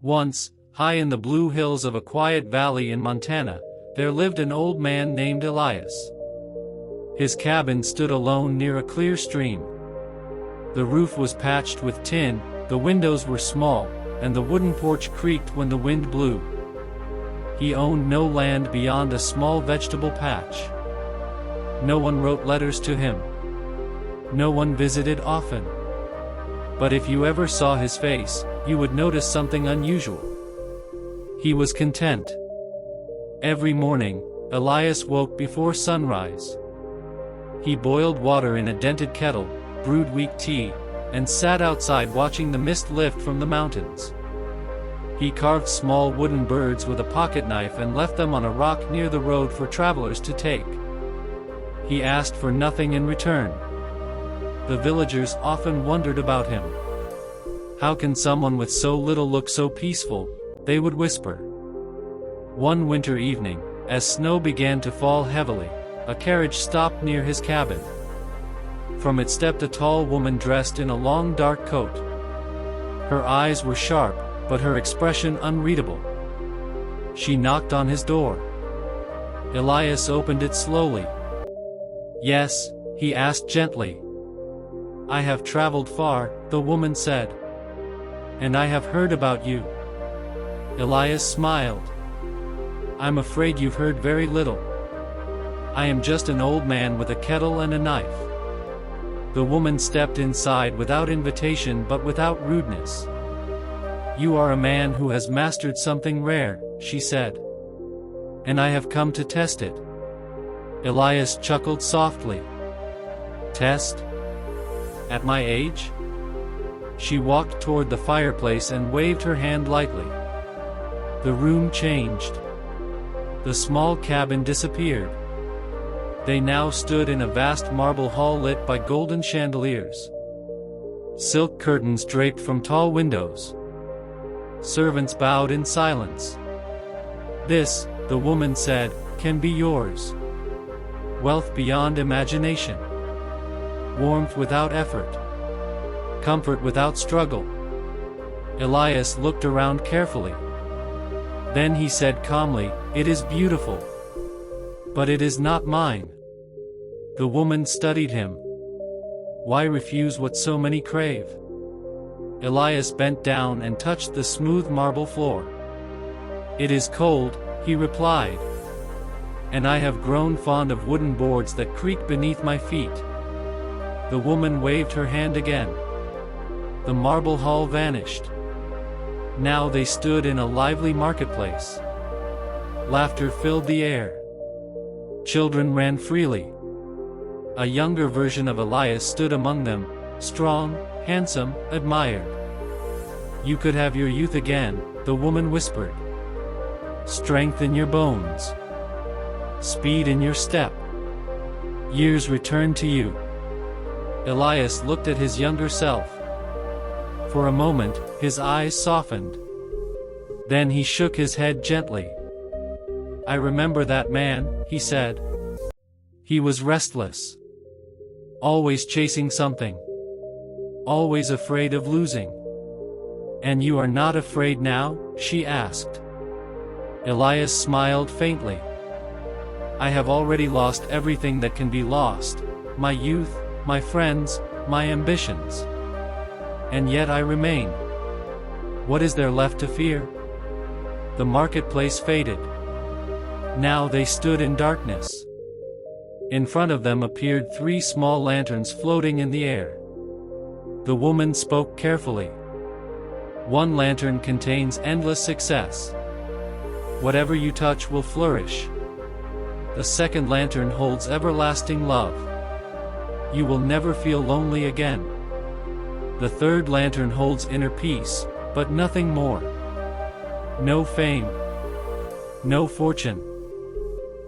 Once, high in the blue hills of a quiet valley in Montana, there lived an old man named Elias. His cabin stood alone near a clear stream. The roof was patched with tin, the windows were small, and the wooden porch creaked when the wind blew. He owned no land beyond a small vegetable patch. No one wrote letters to him. No one visited often. But if you ever saw his face, you would notice something unusual. He was content. Every morning, Elias woke before sunrise. He boiled water in a dented kettle, brewed weak tea, and sat outside watching the mist lift from the mountains. He carved small wooden birds with a pocket knife and left them on a rock near the road for travelers to take. He asked for nothing in return. The villagers often wondered about him. "How can someone with so little look so peaceful?" they would whisper. One winter evening, as snow began to fall heavily, a carriage stopped near his cabin. From it stepped a tall woman dressed in a long dark coat. Her eyes were sharp, but her expression unreadable. She knocked on his door. Elias opened it slowly. "Yes?" he asked gently. "I have traveled far," the woman said. "And I have heard about you." Elias smiled. "I'm afraid you've heard very little. I am just an old man with a kettle and a knife." The woman stepped inside without invitation but without rudeness. "You are a man who has mastered something rare," she said. "And I have come to test it." Elias chuckled softly. "Test? At my age?" She walked toward the fireplace and waved her hand lightly. The room changed. The small cabin disappeared. They now stood in a vast marble hall lit by golden chandeliers. Silk curtains draped from tall windows. Servants bowed in silence. "This," the woman said, "can be yours. Wealth beyond imagination. Warmth without effort. Comfort without struggle." Elias looked around carefully. Then he said calmly, "It is beautiful. But it is not mine." The woman studied him. "Why refuse what so many crave?" Elias bent down and touched the smooth marble floor. "It is cold," he replied. "And I have grown fond of wooden boards that creak beneath my feet." The woman waved her hand again. The marble hall vanished. Now they stood in a lively marketplace. Laughter filled the air. Children ran freely. A younger version of Elias stood among them, strong, handsome, admired. "You could have your youth again," the woman whispered. "Strength in your bones. Speed in your step. Years return to you." Elias looked at his younger self. For a moment, his eyes softened. Then he shook his head gently. "I remember that man," he said. "He was restless. Always chasing something. Always afraid of losing." "And you are not afraid now?" she asked. Elias smiled faintly. "I have already lost everything that can be lost, my youth, my friends, my ambitions. And yet I remain. What is there left to fear?" The marketplace faded. Now they stood in darkness. In front of them appeared 3 small lanterns floating in the air. The woman spoke carefully. "One lantern contains endless success. Whatever you touch will flourish. The second lantern holds everlasting love. You will never feel lonely again. The third lantern holds inner peace, but nothing more. No fame. No fortune.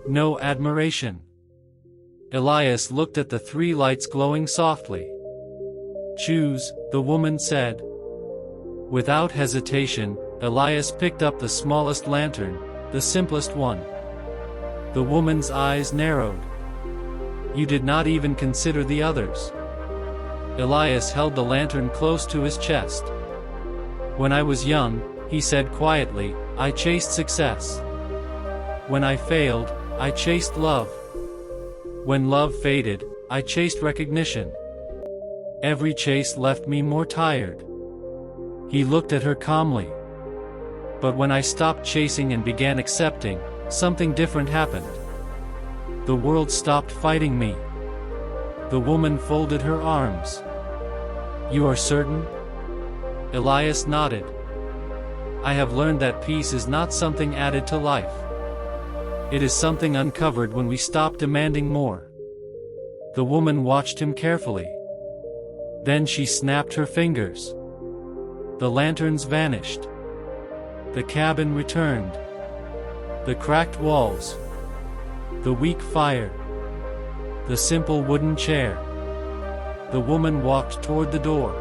No admiration." Elias looked at the 3 lights glowing softly. "Choose," the woman said. Without hesitation, Elias picked up the smallest lantern, the simplest one. The woman's eyes narrowed. "You did not even consider the others." Elias held the lantern close to his chest. "When I was young," he said quietly, I chased success. When I failed, I chased love. When love faded, I chased recognition. Every chase left me more tired. He looked at her calmly. But when I stopped chasing and began accepting, something different happened. The world stopped fighting me. The woman folded her arms. You are certain? Elias nodded. I have learned that peace is not something added to life. It is something uncovered when we stop demanding more. The woman watched him carefully. Then she snapped her fingers. The lanterns vanished. The cabin returned. The cracked walls. The weak fire. The simple wooden chair. The woman walked toward the door.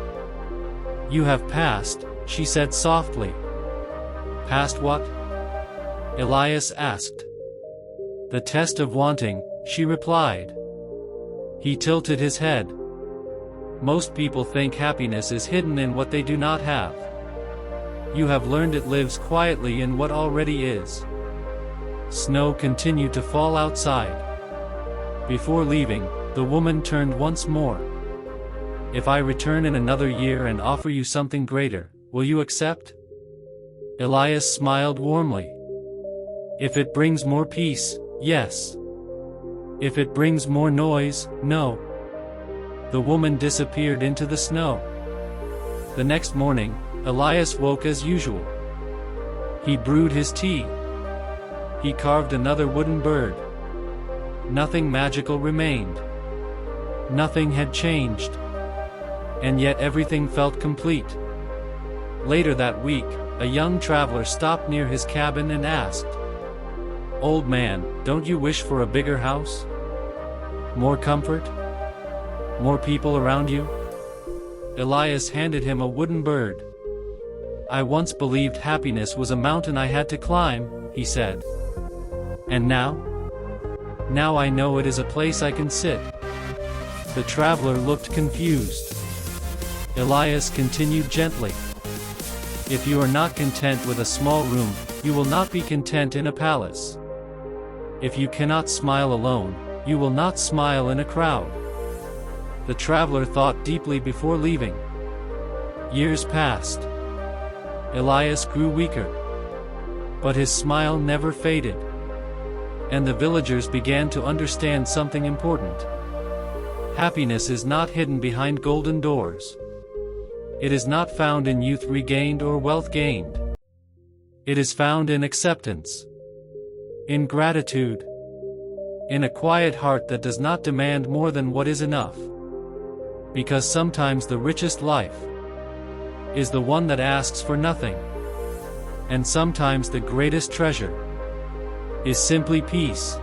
You have passed, she said softly. Past what? Elias asked. The test of wanting, she replied. He tilted his head. Most people think happiness is hidden in what they do not have. You have learned it lives quietly in what already is. Snow continued to fall outside. Before leaving, the woman turned once more. If I return in another year and offer you something greater, will you accept? Elias smiled warmly. If it brings more peace, yes. If it brings more noise, no. The woman disappeared into the snow. The next morning, Elias woke as usual. He brewed his tea. He carved another wooden bird. Nothing magical remained. Nothing had changed. And yet everything felt complete. Later that week, a young traveler stopped near his cabin and asked, Old man, don't you wish for a bigger house? More comfort? More people around you? Elias handed him a wooden bird. I once believed happiness was a mountain I had to climb, he said. And now? Now I know it is a place I can sit. The traveler looked confused. Elias continued gently. If you are not content with a small room, you will not be content in a palace. If you cannot smile alone, you will not smile in a crowd. The traveler thought deeply before leaving. Years passed. Elias grew weaker. But his smile never faded. And the villagers began to understand something important. Happiness is not hidden behind golden doors. It is not found in youth regained or wealth gained. It is found in acceptance. In gratitude. In a quiet heart that does not demand more than what is enough. Because sometimes the richest life is the one that asks for nothing. And sometimes the greatest treasure is simply peace.